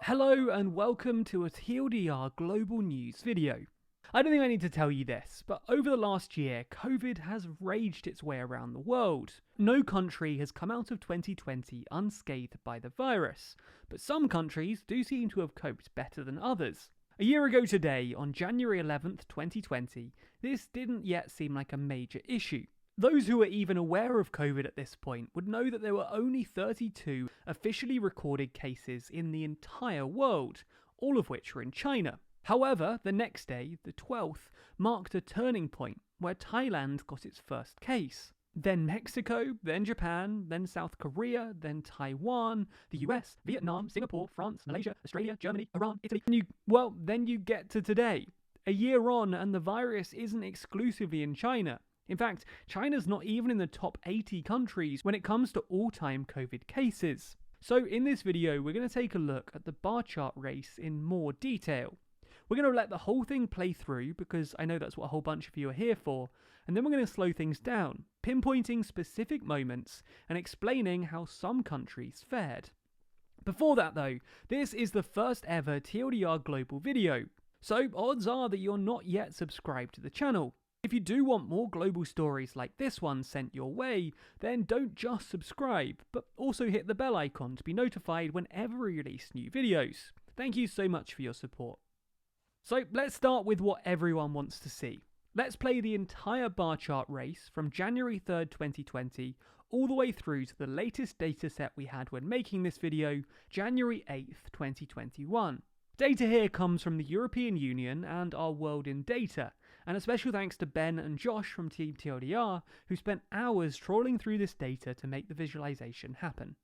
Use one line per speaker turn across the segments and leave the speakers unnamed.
Hello and welcome to a TLDR global news video. I don't think I need to tell you this, but over the last year, COVID has raged its way around the world. No country has come out of 2020 unscathed by the virus, but some countries do seem to have coped better than others. A year ago today, on January 11th, 2020, this didn't yet seem like a major issue. Those who are even aware of COVID at this point would know that there were only 32 officially recorded cases in the entire world, all of which were in China. However, the next day, the 12th, marked a turning point where Thailand got its first case. Then Mexico, then Japan, then South Korea, then Taiwan, the US, Vietnam, Singapore, France, Malaysia, Australia, Germany, Iran, Italy, then you get to today. A year on and the virus isn't exclusively in China. In fact, China's not even in the top 80 countries when it comes to all-time COVID cases. So in this video, we're going to take a look at the bar chart race in more detail. We're going to let the whole thing play through because I know that's what a whole bunch of you are here for, and then we're going to slow things down, pinpointing specific moments and explaining how some countries fared. Before that though, this is the first ever TLDR global video, so odds are that you're not yet subscribed to the channel. If you do want more global stories like this one sent your way, then don't just subscribe, but also hit the bell icon to be notified whenever we release new videos. Thank you so much for your support. So let's start with what everyone wants to see. Let's play the entire bar chart race from January 3rd, 2020, all the way through to the latest dataset we had when making this video, January 8th, 2021. Data here comes from the European Union and our World in Data, and a special thanks to Ben and Josh from Team TLDR, who spent hours trawling through this data to make the visualization happen.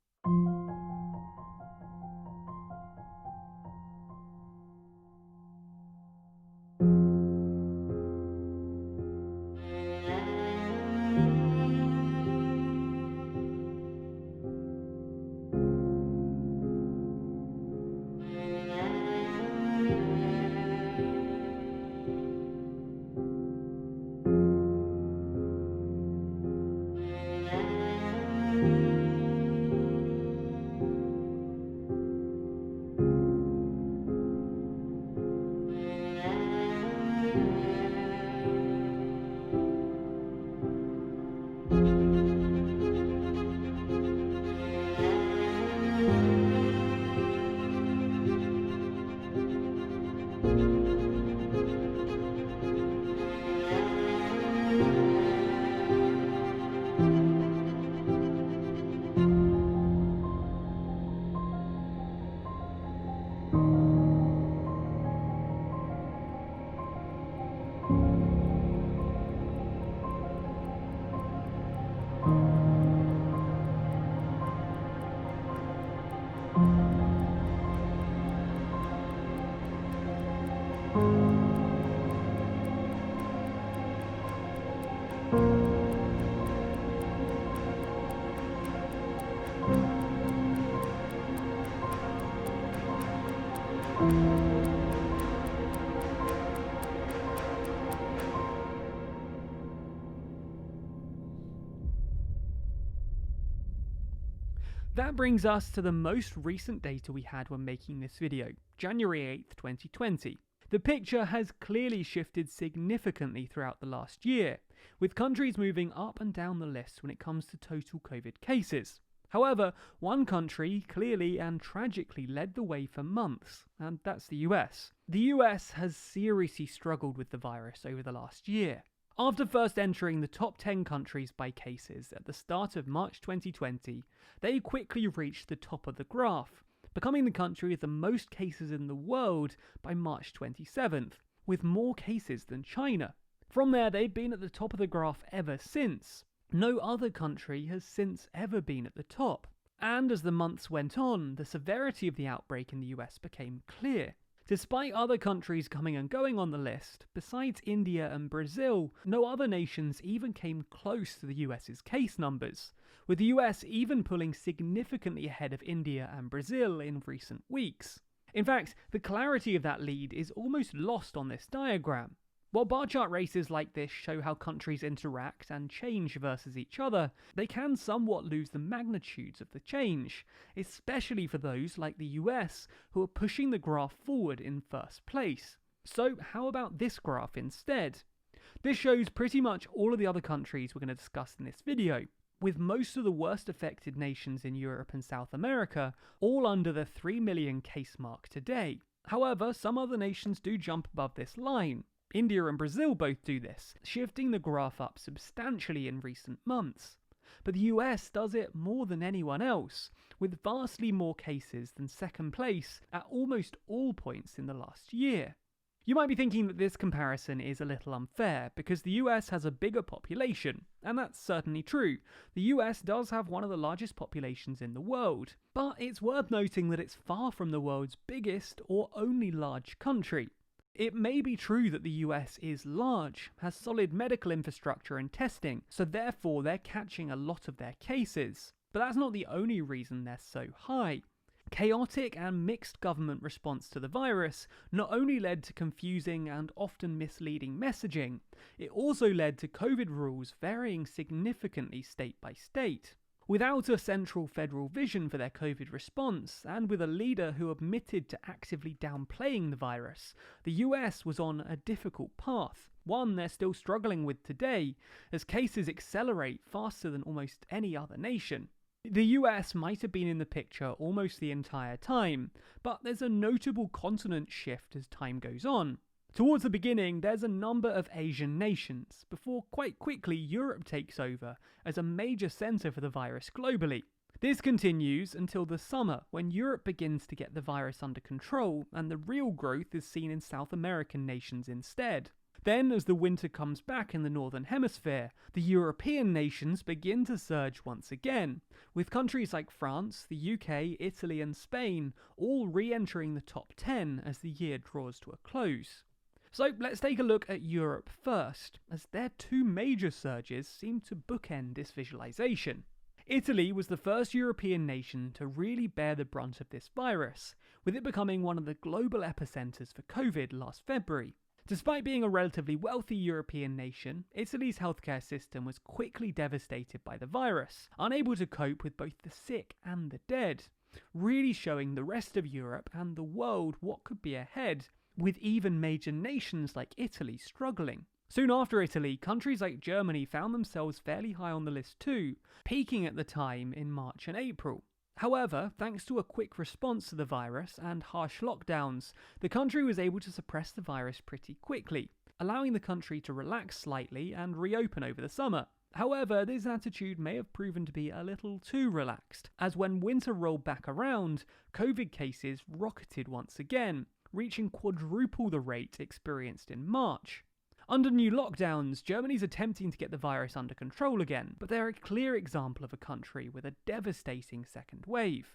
That brings us to the most recent data we had when making this video, January 8th, 2020. The picture has clearly shifted significantly throughout the last year, with countries moving up and down the list when it comes to total COVID cases. However, one country clearly and tragically led the way for months, and that's the US. The US has seriously struggled with the virus over the last year. After first entering the top 10 countries by cases at the start of March 2020, they quickly reached the top of the graph, becoming the country with the most cases in the world by March 27th, with more cases than China. From there, they've been at the top of the graph ever since. No other country has since ever been at the top. And as the months went on, the severity of the outbreak in the US became clear. Despite other countries coming and going on the list, besides India and Brazil, no other nations even came close to the US's case numbers, with the US even pulling significantly ahead of India and Brazil in recent weeks. In fact, the clarity of that lead is almost lost on this diagram. While bar chart races like this show how countries interact and change versus each other, they can somewhat lose the magnitudes of the change, especially for those like the US who are pushing the graph forward in first place. So how about this graph instead? This shows pretty much all of the other countries we're going to discuss in this video, with most of the worst affected nations in Europe and South America all under the 3 million case mark today. However, some other nations do jump above this line. India and Brazil both do this, shifting the graph up substantially in recent months. But the US does it more than anyone else, with vastly more cases than second place at almost all points in the last year. You might be thinking that this comparison is a little unfair, because the US has a bigger population, and that's certainly true. The US does have one of the largest populations in the world, but it's worth noting that it's far from the world's biggest or only large country. It may be true that the US is large, has solid medical infrastructure and testing, so therefore they're catching a lot of their cases. But that's not the only reason they're so high. Chaotic and mixed government response to the virus not only led to confusing and often misleading messaging, it also led to COVID rules varying significantly state by state. Without a central federal vision for their COVID response, and with a leader who admitted to actively downplaying the virus, the US was on a difficult path, one they're still struggling with today, as cases accelerate faster than almost any other nation. The US might have been in the picture almost the entire time, but there's a notable continent shift as time goes on. Towards the beginning, there's a number of Asian nations, before quite quickly Europe takes over as a major centre for the virus globally. This continues until the summer, when Europe begins to get the virus under control, and the real growth is seen in South American nations instead. Then, as the winter comes back in the Northern Hemisphere, the European nations begin to surge once again, with countries like France, the UK, Italy and Spain all re-entering the top 10 as the year draws to a close. So let's take a look at Europe first, as their two major surges seem to bookend this visualization. Italy was the first European nation to really bear the brunt of this virus, with it becoming one of the global epicenters for COVID last February. Despite being a relatively wealthy European nation, Italy's healthcare system was quickly devastated by the virus, unable to cope with both the sick and the dead, really showing the rest of Europe and the world what could be ahead, with even major nations like Italy struggling. Soon after Italy, countries like Germany found themselves fairly high on the list too, peaking at the time in March and April. However, thanks to a quick response to the virus and harsh lockdowns, the country was able to suppress the virus pretty quickly, allowing the country to relax slightly and reopen over the summer. However, this attitude may have proven to be a little too relaxed, as when winter rolled back around, COVID cases rocketed once again, reaching quadruple the rate experienced in March. Under new lockdowns, Germany's attempting to get the virus under control again, but they're a clear example of a country with a devastating second wave.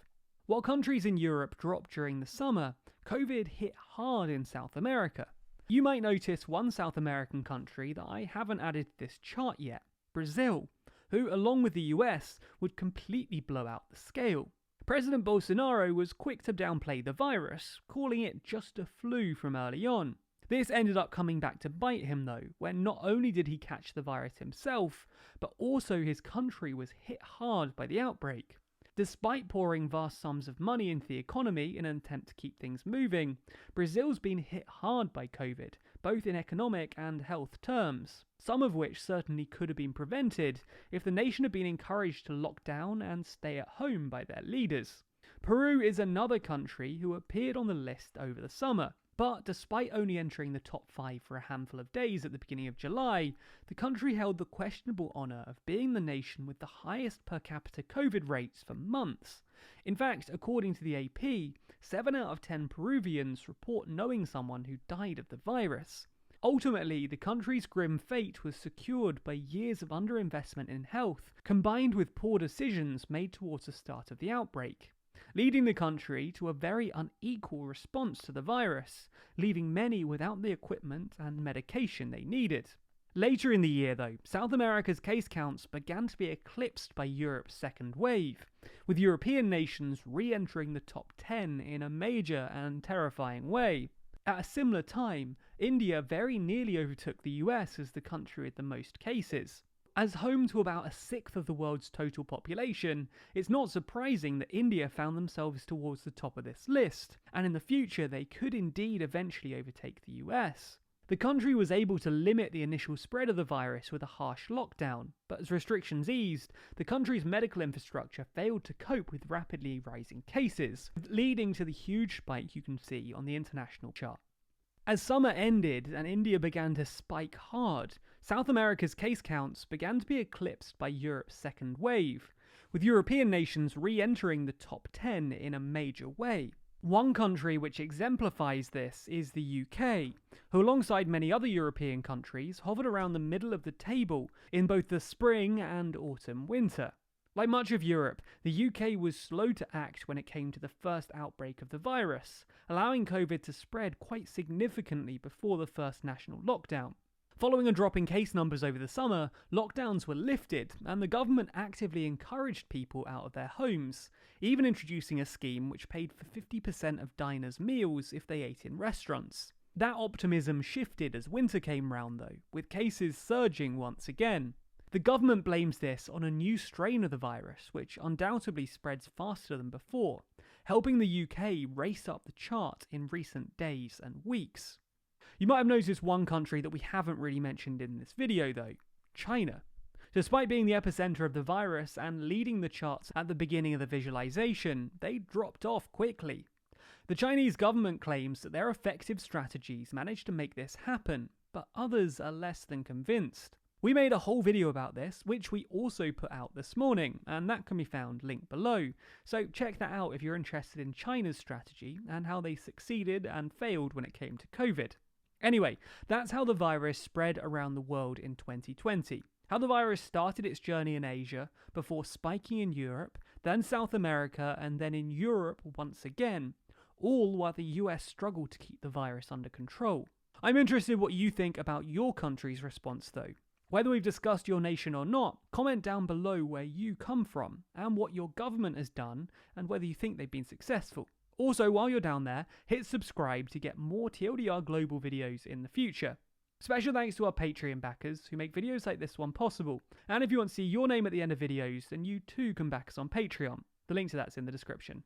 While countries in Europe dropped during the summer, COVID hit hard in South America. You might notice one South American country that I haven't added to this chart yet, Brazil, who, along with the US, would completely blow out the scale. President Bolsonaro was quick to downplay the virus, calling it just a flu from early on. This ended up coming back to bite him though, when not only did he catch the virus himself, but also his country was hit hard by the outbreak. Despite pouring vast sums of money into the economy in an attempt to keep things moving, Brazil's been hit hard by COVID, both in economic and health terms, some of which certainly could have been prevented if the nation had been encouraged to lock down and stay at home by their leaders. Peru is another country who appeared on the list over the summer. But despite only entering the top 5 for a handful of days at the beginning of July, the country held the questionable honour of being the nation with the highest per capita COVID rates for months. In fact, according to the AP, 7 out of 10 Peruvians report knowing someone who died of the virus. Ultimately, the country's grim fate was secured by years of underinvestment in health, combined with poor decisions made towards the start of the outbreak, leading the country to a very unequal response to the virus, leaving many without the equipment and medication they needed. Later in the year though, South America's case counts began to be eclipsed by Europe's second wave, with European nations re-entering the top 10 in a major and terrifying way. At a similar time, India very nearly overtook the US as the country with the most cases. As home to about a sixth of the world's total population, it's not surprising that India found themselves towards the top of this list, and in the future they could indeed eventually overtake the US. The country was able to limit the initial spread of the virus with a harsh lockdown, but as restrictions eased, the country's medical infrastructure failed to cope with rapidly rising cases, leading to the huge spike you can see on the international chart. As summer ended and India began to spike hard, South America's case counts began to be eclipsed by Europe's second wave, with European nations re-entering the top 10 in a major way. One country which exemplifies this is the UK, who alongside many other European countries hovered around the middle of the table in both the spring and autumn-winter. Like much of Europe, the UK was slow to act when it came to the first outbreak of the virus, allowing COVID to spread quite significantly before the first national lockdown. Following a drop in case numbers over the summer, lockdowns were lifted, and the government actively encouraged people out of their homes, even introducing a scheme which paid for 50% of diners' meals if they ate in restaurants. That optimism shifted as winter came round though, with cases surging once again. The government blames this on a new strain of the virus, which undoubtedly spreads faster than before, helping the UK race up the chart in recent days and weeks. You might have noticed one country that we haven't really mentioned in this video though, China. Despite being the epicenter of the virus and leading the charts at the beginning of the visualization, they dropped off quickly. The Chinese government claims that their effective strategies managed to make this happen, but others are less than convinced. We made a whole video about this, which we also put out this morning, and that can be found linked below, so check that out if you're interested in China's strategy and how they succeeded and failed when it came to COVID. Anyway, that's how the virus spread around the world in 2020. How the virus started its journey in Asia, before spiking in Europe, then South America, and then in Europe once again, all while the US struggled to keep the virus under control. I'm interested what you think about your country's response though. Whether we've discussed your nation or not, comment down below where you come from, and what your government has done, and whether you think they've been successful. Also, while you're down there, hit subscribe to get more TLDR Global videos in the future. Special thanks to our Patreon backers who make videos like this one possible. And if you want to see your name at the end of videos, then you too can back us on Patreon. The link to that's in the description.